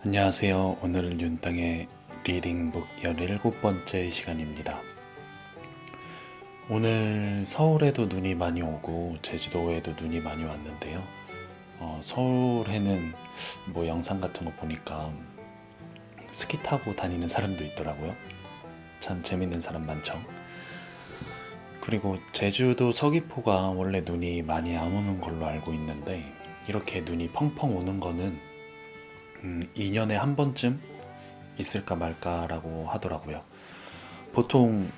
안녕하세요. 오늘은 윤땅의 리딩북 17번째 시간입니다. 오늘 서울에도 눈이 많이 오고 제주도에도 눈이 많이 왔는데요. 서울에는 영상 같은 거 보니까 스키 타고 다니는 사람도 있더라고요. 참 재밌는 사람 많죠. 그리고 제주도 서귀포가 원래 눈이 많이 안 오는 걸로 알고 있는데 이렇게 눈이 펑펑 오는 거는 2년에 한 번쯤 있을까 말까라고 하더라고요. 보통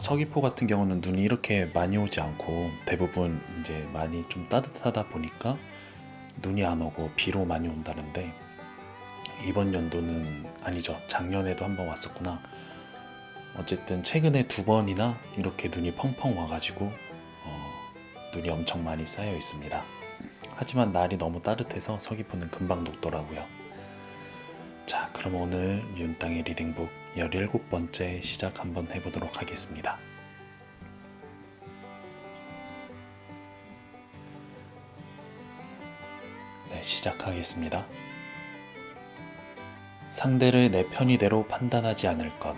서귀포 같은 경우는 눈이 이렇게 많이 오지 않고 대부분 이제 많이 좀 따뜻하다 보니까 눈이 안 오고 비로 많이 온다는데 이번 연도는 아니죠. 작년에도 한번 왔었구나. 어쨌든 최근에 2번이나 이렇게 눈이 펑펑 와가지고 눈이 엄청 많이 쌓여 있습니다. 하지만 날이 너무 따뜻해서 서귀포는 금방 녹더라고요. 자, 그럼 오늘 윤땅의 리딩북 17번째 시작 한번 해보도록 하겠습니다. 네, 시작하겠습니다. 상대를 내 편의대로 판단하지 않을 것.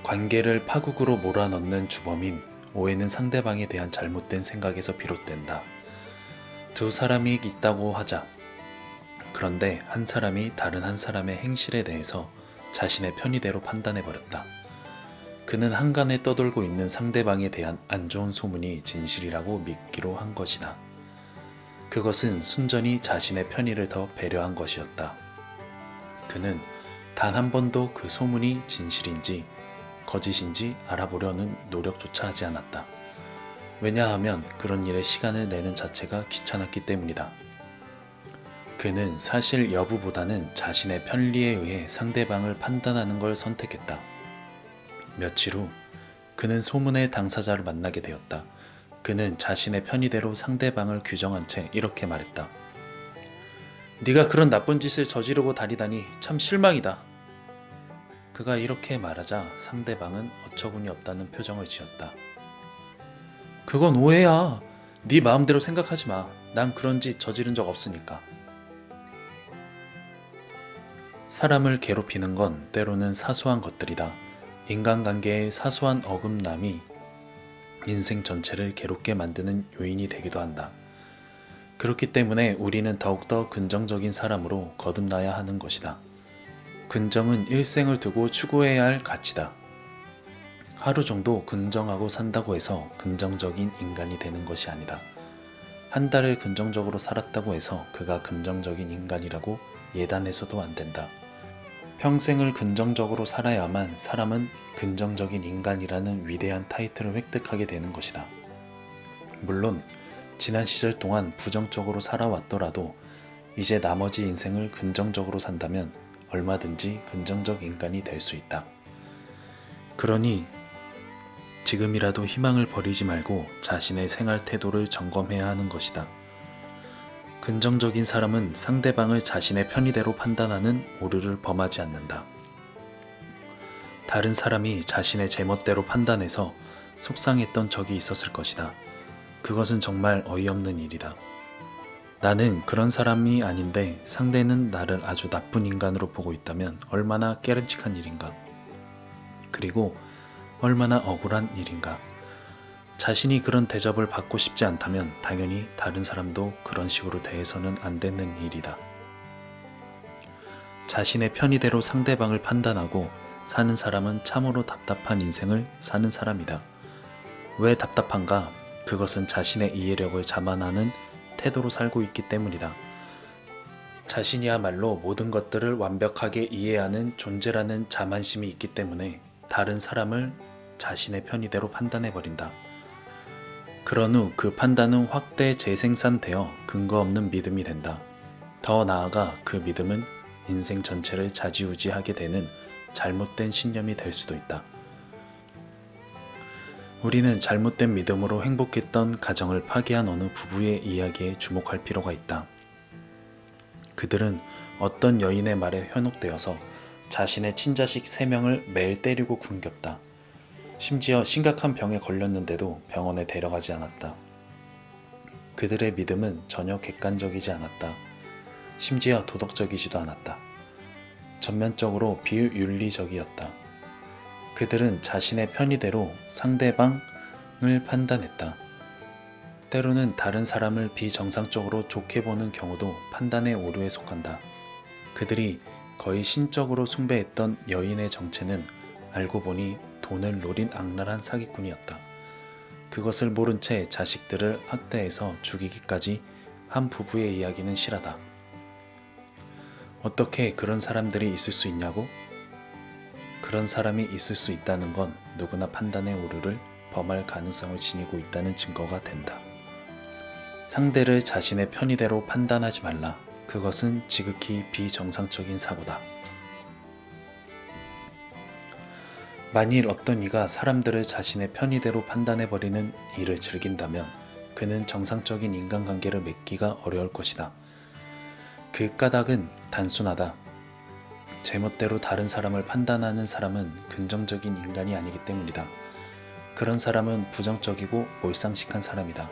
관계를 파국으로 몰아넣는 주범인 오해는 상대방에 대한 잘못된 생각에서 비롯된다. 두 사람이 있다고 하자. 그런데 한 사람이 다른 한 사람의 행실에 대해서 자신의 편의대로 판단해버렸다. 그는 한간에 떠돌고 있는 상대방에 대한 안 좋은 소문이 진실이라고 믿기로 한 것이다. 그것은 순전히 자신의 편의를 더 배려한 것이었다. 그는 단 한 번도 그 소문이 진실인지 거짓인지 알아보려는 노력조차 하지 않았다. 왜냐하면 그런 일에 시간을 내는 자체가 귀찮았기 때문이다. 그는 사실 여부보다는 자신의 편리에 의해 상대방을 판단하는 걸 선택했다. 며칠 후 그는 소문의 당사자를 만나게 되었다. 그는 자신의 편의대로 상대방을 규정한 채 이렇게 말했다. 네가 그런 나쁜 짓을 저지르고 다니다니 참 실망이다. 그가 이렇게 말하자 상대방은 어처구니 없다는 표정을 지었다. 그건 오해야. 네 마음대로 생각하지 마. 난 그런 짓 저지른 적 없으니까. 사람을 괴롭히는 건 때로는 사소한 것들이다. 인간관계의 사소한 어긋남이 인생 전체를 괴롭게 만드는 요인이 되기도 한다. 그렇기 때문에 우리는 더욱더 긍정적인 사람으로 거듭나야 하는 것이다. 긍정은 일생을 두고 추구해야 할 가치다. 하루 정도 긍정하고 산다고 해서 긍정적인 인간이 되는 것이 아니다. 한 달을 긍정적으로 살았다고 해서 그가 긍정적인 인간이라고 예단해서도 안 된다. 평생을 긍정적으로 살아야만 사람은 긍정적인 인간이라는 위대한 타이틀을 획득하게 되는 것이다. 물론 지난 시절 동안 부정적으로 살아왔더라도 이제 나머지 인생을 긍정적으로 산다면 얼마든지 긍정적 인간이 될 수 있다. 그러니 지금이라도 희망을 버리지 말고 자신의 생활 태도를 점검해야 하는 것이다. 긍정적인 사람은 상대방을 자신의 편의대로 판단하는 오류를 범하지 않는다. 다른 사람이 자신의 제멋대로 판단해서 속상했던 적이 있었을 것이다. 그것은 정말 어이없는 일이다. 나는 그런 사람이 아닌데 상대는 나를 아주 나쁜 인간으로 보고 있다면 얼마나 깨름칙한 일인가. 그리고 얼마나 억울한 일인가. 자신이 그런 대접을 받고 싶지 않다면 당연히 다른 사람도 그런 식으로 대해서는 안 되는 일이다. 자신의 편의대로 상대방을 판단하고 사는 사람은 참으로 답답한 인생을 사는 사람이다. 왜 답답한가? 그것은 자신의 이해력을 자만하는 태도로 살고 있기 때문이다. 자신이야말로 모든 것들을 완벽하게 이해하는 존재라는 자만심이 있기 때문에 다른 사람을 자신의 편의대로 판단해버린다. 그런 후 그 판단은 확대 재생산되어 근거 없는 믿음이 된다. 더 나아가 그 믿음은 인생 전체를 좌지우지하게 되는 잘못된 신념이 될 수도 있다. 우리는 잘못된 믿음으로 행복했던 가정을 파괴한 어느 부부의 이야기에 주목할 필요가 있다. 그들은 어떤 여인의 말에 현혹되어서 자신의 친자식 3명을 매일 때리고 굶겼다. 심지어 심각한 병에 걸렸는데도 병원에 데려가지 않았다. 그들의 믿음은 전혀 객관적이지 않았다. 심지어 도덕적이지도 않았다. 전면적으로 비윤리적이었다. 그들은 자신의 편의대로 상대방을 판단했다. 때로는 다른 사람을 비정상적으로 좋게 보는 경우도 판단의 오류에 속한다. 그들이 거의 신적으로 숭배했던 여인의 정체는 알고 보니 돈을 노린 악랄한 사기꾼이었다. 그것을 모른 채 자식들을 학대해서 죽이기까지 한 부부의 이야기는 실하다. 어떻게 그런 사람들이 있을 수 있냐고? 그런 사람이 있을 수 있다는 건 누구나 판단의 오류를 범할 가능성을 지니고 있다는 증거가 된다. 상대를 자신의 편의대로 판단하지 말라. 그것은 지극히 비정상적인 사고다. 만일 어떤 이가 사람들을 자신의 편의대로 판단해버리는 일을 즐긴다면 그는 정상적인 인간관계를 맺기가 어려울 것이다. 그 까닭은 단순하다. 제멋대로 다른 사람을 판단하는 사람은 긍정적인 인간이 아니기 때문이다. 그런 사람은 부정적이고 몰상식한 사람이다.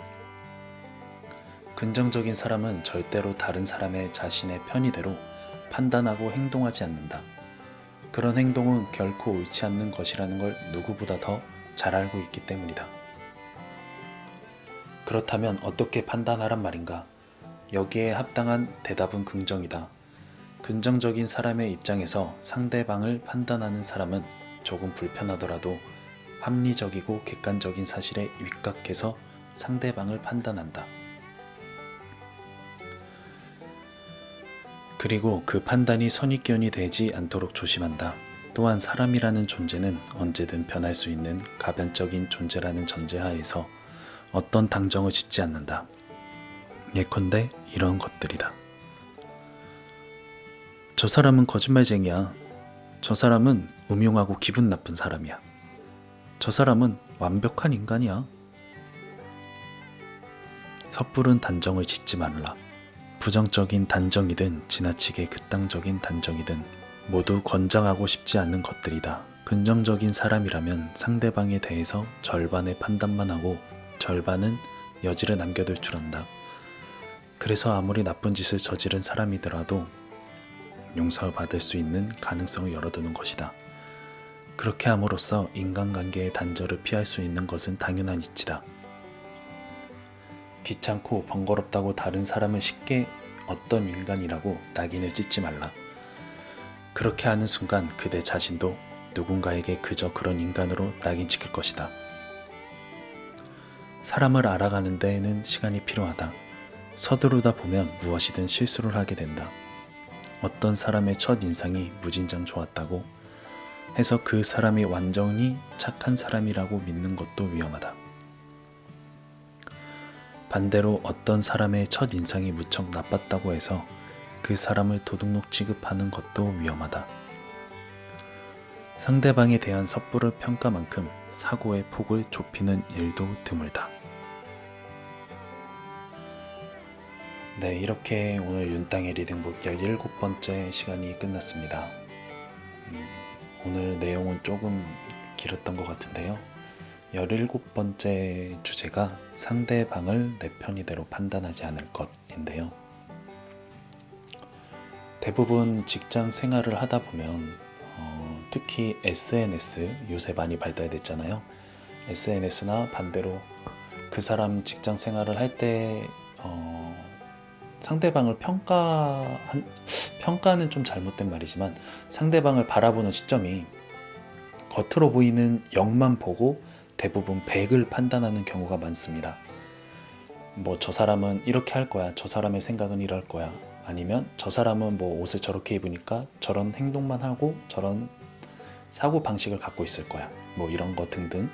긍정적인 사람은 절대로 다른 사람의 자신의 편의대로 판단하고 행동하지 않는다. 그런 행동은 결코 옳지 않는 것이라는 걸 누구보다 더 잘 알고 있기 때문이다. 그렇다면 어떻게 판단하란 말인가? 여기에 합당한 대답은 긍정이다. 긍정적인 사람의 입장에서 상대방을 판단하는 사람은 조금 불편하더라도 합리적이고 객관적인 사실에 윗각해서 상대방을 판단한다. 그리고 그 판단이 선입견이 되지 않도록 조심한다. 또한 사람이라는 존재는 언제든 변할 수 있는 가변적인 존재라는 전제하에서 어떤 당정을 짓지 않는다. 예컨대 이런 것들이다. 저 사람은 거짓말쟁이야. 저 사람은 음흉하고 기분 나쁜 사람이야. 저 사람은 완벽한 인간이야. 섣부른 단정을 짓지 말라. 부정적인 단정이든 지나치게 극단적인 단정이든 모두 권장하고 싶지 않은 것들이다. 긍정적인 사람이라면 상대방에 대해서 절반의 판단만 하고 절반은 여지를 남겨둘 줄 안다. 그래서 아무리 나쁜 짓을 저지른 사람이더라도 용서받을 수 있는 가능성을 열어두는 것이다. 그렇게 함으로써 인간관계의 단절을 피할 수 있는 것은 당연한 이치다. 귀찮고 번거롭다고 다른 사람을 쉽게 어떤 인간이라고 낙인을 찍지 말라. 그렇게 하는 순간 그대 자신도 누군가에게 그저 그런 인간으로 낙인 찍힐 것이다. 사람을 알아가는 데에는 시간이 필요하다. 서두르다 보면 무엇이든 실수를 하게 된다. 어떤 사람의 첫 인상이 무진장 좋았다고 해서 그 사람이 완전히 착한 사람이라고 믿는 것도 위험하다. 반대로 어떤 사람의 첫 인상이 무척 나빴다고 해서 그 사람을 도둑놈 취급하는 것도 위험하다. 상대방에 대한 섣부른 평가만큼 사고의 폭을 좁히는 일도 드물다. 네, 이렇게 오늘 윤땅의 리딩북 17번째 시간이 끝났습니다. 오늘 내용은 조금 길었던 것 같은데요. 17번째 주제가 상대방을 내 편의대로 판단하지 않을 것인데요. 대부분 직장 생활을 하다 보면 특히 SNS 요새 많이 발달됐잖아요. SNS나 반대로 그 사람 직장 생활을 할 때 상대방을 평가는 좀 잘못된 말이지만 상대방을 바라보는 시점이 겉으로 보이는 0만 보고 대부분 100을 판단하는 경우가 많습니다. 뭐 저 사람은 이렇게 할 거야. 저 사람의 생각은 이럴 거야. 아니면 저 사람은 뭐 옷을 저렇게 입으니까 저런 행동만 하고 저런 사고 방식을 갖고 있을 거야. 뭐 이런 거 등등.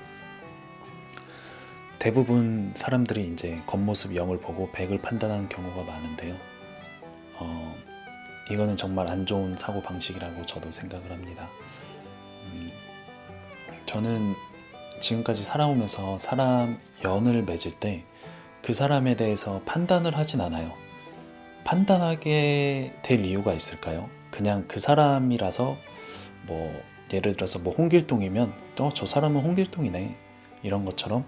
대부분 사람들이 이제 겉모습 0을 보고 100을 판단하는 경우가 많은데요. 이거는 정말 안 좋은 사고 방식이라고 저도 생각을 합니다. 저는 지금까지 살아오면서 사람 연을 맺을 때 그 사람에 대해서 판단을 하진 않아요. 판단하게 될 이유가 있을까요? 그냥 그 사람이라서 뭐 예를 들어서 뭐 홍길동이면 또 저 사람은 홍길동이네 이런 것처럼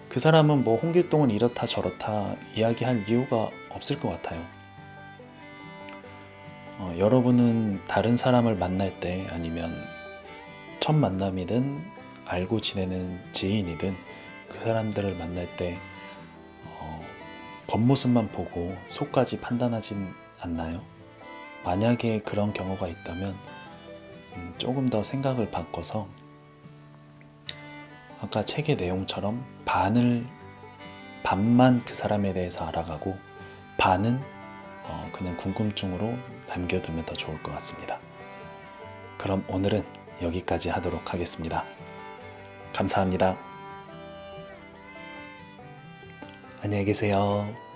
그 사람은 뭐 홍길동은 이렇다 저렇다 이야기할 이유가 없을 것 같아요. 여러분은 다른 사람을 만날 때 아니면 첫 만남이든 알고 지내는 지인이든 그 사람들을 만날 때 겉모습만 보고 속까지 판단하진 않나요? 만약에 그런 경우가 있다면 조금 더 생각을 바꿔서 아까 책의 내용처럼 반만 그 사람에 대해서 알아가고 반은 그냥 궁금증으로 남겨두면 더 좋을 것 같습니다. 그럼 오늘은 여기까지 하도록 하겠습니다. 감사합니다. 안녕히 계세요.